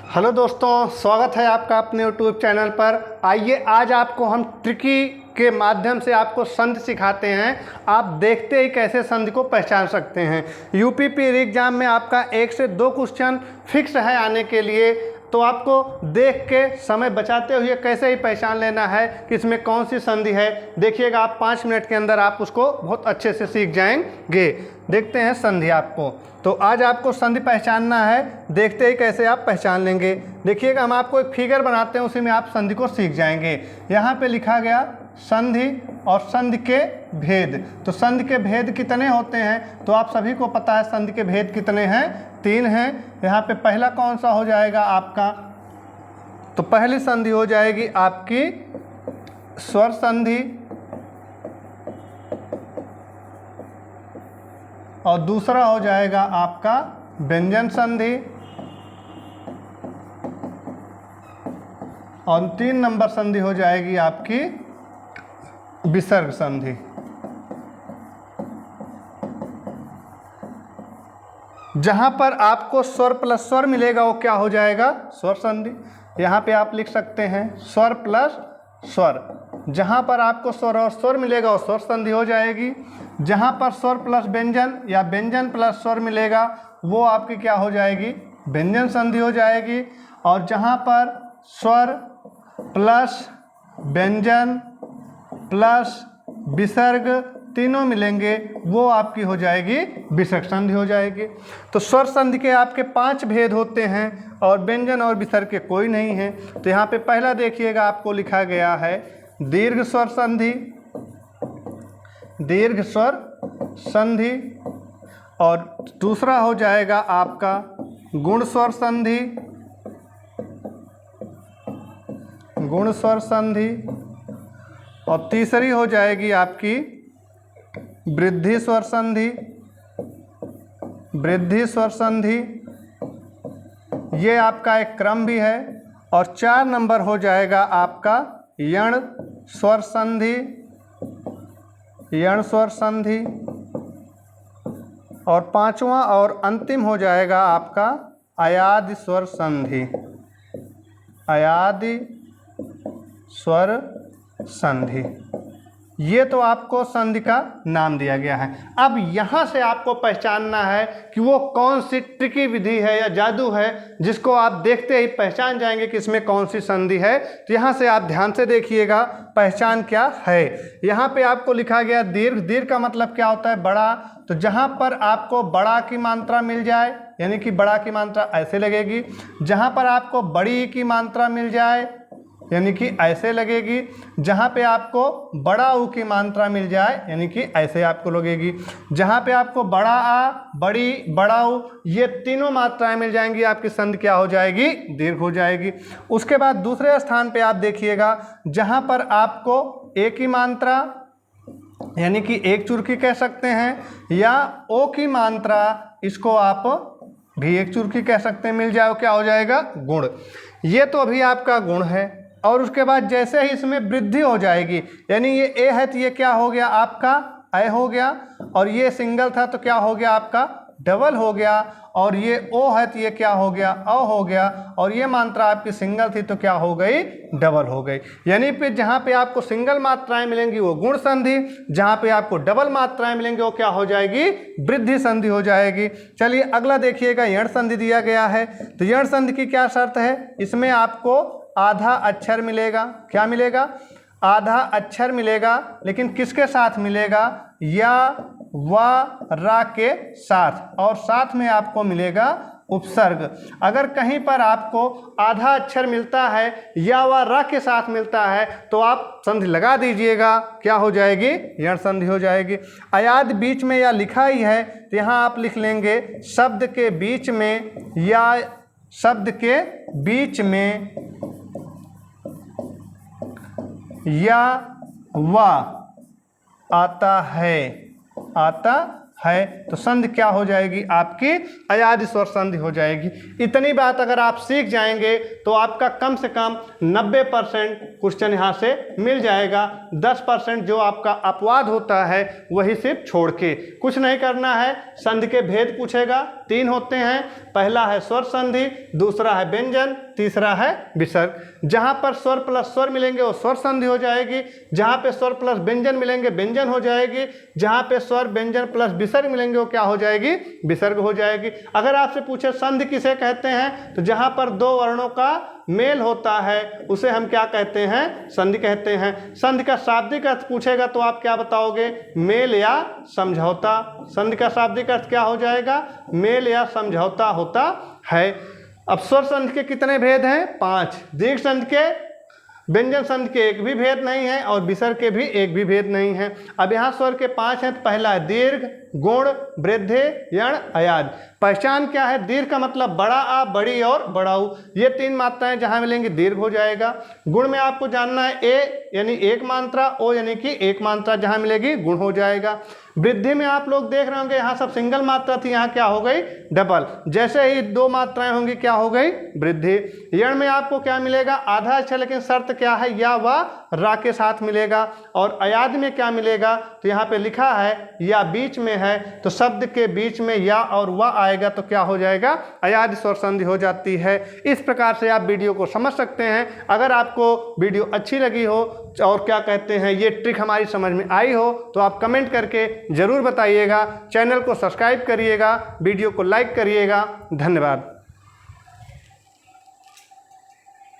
Hello दोस्तों, स्वागत है आपका अपने यूट्यूब चैनल पर। आइए आज आपको हम ट्रिकी के माध्यम से आपको संधि सिखाते हैं। आप देखते ही कैसे संधि को पहचान सकते हैं। यूपी एग्जाम में आपका 1 से 2 क्वेश्चन फिक्स है आने के लिए, तो आपको देख के समय बचाते हुए कैसे ही पहचान लेना है कि इसमें कौन सी संधि है। देखिएगा, आप 5 मिनट के अंदर आप उसको बहुत अच्छे से सीख जाएंगे। देखते हैं संधि आपको। तो आज आपको संधि पहचानना है, देखते ही कैसे आप पहचान लेंगे। देखिएगा, हम आपको एक फिगर बनाते हैं, उसी में आप संधि को सीख जाएंगे। यहाँ पे लिखा गया संधि और संधि के भेद। तो संधि के भेद कितने होते हैं, तो आप सभी को पता है संधि के भेद कितने हैं, 3 हैं। यहाँ पे पहला कौन सा हो जाएगा आपका, तो पहली संधि हो जाएगी आपकी स्वर संधि, और दूसरा हो जाएगा आपका व्यंजन संधि, और 3 नंबर संधि हो जाएगी आपकी विसर्ग संधि। जहां पर आपको स्वर प्लस स्वर मिलेगा वो क्या हो जाएगा, स्वर संधि। यहाँ पे आप लिख सकते हैं स्वर प्लस स्वर। जहां पर आपको स्वर और स्वर मिलेगा वो स्वर संधि हो जाएगी। जहां पर स्वर प्लस व्यंजन या व्यंजन प्लस स्वर मिलेगा वो आपकी क्या हो जाएगी, व्यंजन संधि हो जाएगी। और जहां पर स्वर प्लस व्यंजन प्लस विसर्ग तीनों मिलेंगे वो आपकी हो जाएगी विसर्ग संधि हो जाएगी। तो स्वर संधि के आपके 5 भेद होते हैं और व्यंजन और विसर्ग के कोई नहीं है। तो यहाँ पे पहला देखिएगा, आपको लिखा गया है दीर्घ स्वर संधि, दीर्घ स्वर संधि। और दूसरा हो जाएगा आपका गुण स्वर संधि, गुण स्वर संधि। और तीसरी हो जाएगी आपकी वृद्धि स्वर संधि, वृद्धि स्वर संधि। ये आपका एक क्रम भी है। और 4 नंबर हो जाएगा आपका यण स्वर संधि, यण स्वर संधि। और 5वां और अंतिम हो जाएगा आपका अयादि स्वर संधि, अयादि स्वर संधि। ये तो आपको संधि का नाम दिया गया है। अब यहाँ से आपको पहचानना है कि वो कौन सी ट्रिकी विधि है या जादू है जिसको आप देखते ही पहचान जाएंगे कि इसमें कौन सी संधि है। तो यहाँ से आप ध्यान से देखिएगा पहचान क्या है। यहाँ पे आपको लिखा गया दीर्घ। दीर्घ का मतलब क्या होता है, बड़ा। तो जहाँ पर आपको बड़ा की मात्रा मिल जाए, यानी कि बड़ा की मात्रा ऐसे लगेगी। जहाँ पर आपको बड़ी की मात्रा मिल जाए यानी कि ऐसे लगेगी। जहाँ पे आपको बड़ा ऊ की मात्रा मिल जाए यानी कि ऐसे आपको लगेगी। जहाँ पे आपको बड़ा आ, बड़ी, बड़ा ऊ, ये तीनों मात्राएं मिल जाएंगी, आपकी संधि क्या हो जाएगी, दीर्घ हो जाएगी। उसके बाद दूसरे स्थान पे आप देखिएगा, जहाँ पर आपको ए की मात्रा यानी कि एक चुरकी कह सकते हैं, या ओ की मात्रा, इसको आप भी एक चुरकी कह सकते हैं, मिल जाए, क्या हो जाएगा, गुण। ये तो अभी आपका गुण है। और उसके बाद जैसे ही इसमें वृद्धि हो जाएगी, यानी ये ए है तो ये क्या हो गया आपका ए हो गया, और ये सिंगल था तो क्या हो गया आपका डबल हो गया, और ये ओ है तो ये क्या हो गया अ हो गया, और ये मात्रा आपकी सिंगल थी तो क्या हो गई, डबल हो गई। यानी फिर जहाँ पे आपको सिंगल मात्राएं मिलेंगी वो गुण संधि, जहाँ पे आपको डबल मात्राएं मिलेंगी वो क्या हो जाएगी, वृद्धि संधि हो जाएगी। चलिए अगला देखिएगा, यण संधि दिया गया है। तो यण संधि की क्या शर्त है, इसमें आपको आधा अक्षर मिलेगा। क्या मिलेगा, आधा अक्षर मिलेगा, लेकिन किसके साथ मिलेगा, या व रा के साथ, और साथ में आपको मिलेगा उपसर्ग। अगर कहीं पर आपको आधा अक्षर मिलता है या व रा के साथ मिलता है तो आप संधि लगा दीजिएगा, क्या हो जाएगी, यण संधि हो जाएगी। अयाद बीच में या लिखा ही है तो यहाँ आप लिख लेंगे शब्द के बीच में, या शब्द के बीच में या वा आता है, आता है तो संधि क्या हो जाएगी आपकी अयाद स्वर संधि हो जाएगी। इतनी बात अगर आप सीख जाएंगे तो आपका कम से कम 90% क्वेश्चन यहाँ से मिल जाएगा। 10% जो आपका अपवाद होता है वही सिर्फ छोड़ के, कुछ नहीं करना है। संधि के भेद पूछेगा, 3 होते हैं। पहला है स्वर संधि, दूसरा है व्यंजन, तीसरा है विसर्ग। जहाँ पर स्वर प्लस स्वर मिलेंगे वो स्वर संधि हो जाएगी, जहाँ पे स्वर प्लस व्यंजन मिलेंगे व्यंजन हो जाएगी, जहाँ पे स्वर व्यंजन प्लस विसर्ग मिलेंगे वो क्या हो जाएगी विसर्ग हो जाएगी। अगर आपसे पूछे संधि किसे कहते हैं तो जहाँ पर 2 वर्णों का मेल होता है उसे हम क्या कहते हैं संधि कहते हैं। संधि का शाब्दिक अर्थ पूछेगा तो आप क्या बताओगे मेल या समझौता। संधि का शाब्दिक अर्थ क्या हो जाएगा मेल या समझौता होता है। अब स्वर संधि के कितने भेद हैं 5। दीर्घ संधि के व्यंजन संधि के एक भी भेद नहीं है और विसर्ग के भी एक भी भेद नहीं है। अब यहाँ स्वर के 5 हैं तो पहला है दीर्घ, गुण, वृद्धि, यण, अयाज। पहचान क्या है दीर्घ का मतलब बड़ा आ, बड़ी और बड़ाऊ, ये 3 मात्राएं जहाँ मिलेंगी दीर्घ हो जाएगा। गुण में आपको जानना है ए यानी एक मात्रा, ओ यानी कि एक मात्रा जहाँ मिलेगी गुण हो जाएगा। वृद्धि में आप लोग देख रहे होंगे यहाँ सब सिंगल मात्रा थी, यहाँ क्या हो गई डबल। जैसे ही 2 मात्राएं होंगी क्या हो गई वृद्धि। यण में आपको क्या मिलेगा आधा अच्छा, लेकिन शर्त क्या है या व रा के साथ मिलेगा। और अयाद में क्या मिलेगा तो यहाँ पे लिखा है या बीच में है तो शब्द के बीच में या और व आएगा तो क्या हो जाएगा अयाद स्वर संधि हो जाती है। इस प्रकार से आप वीडियो को समझ सकते हैं। अगर आपको वीडियो अच्छी लगी हो और क्या कहते हैं ये ट्रिक हमारी समझ में आई हो तो आप कमेंट करके ज़रूर बताइएगा। चैनल को सब्सक्राइब करिएगा, वीडियो को लाइक करिएगा। धन्यवाद।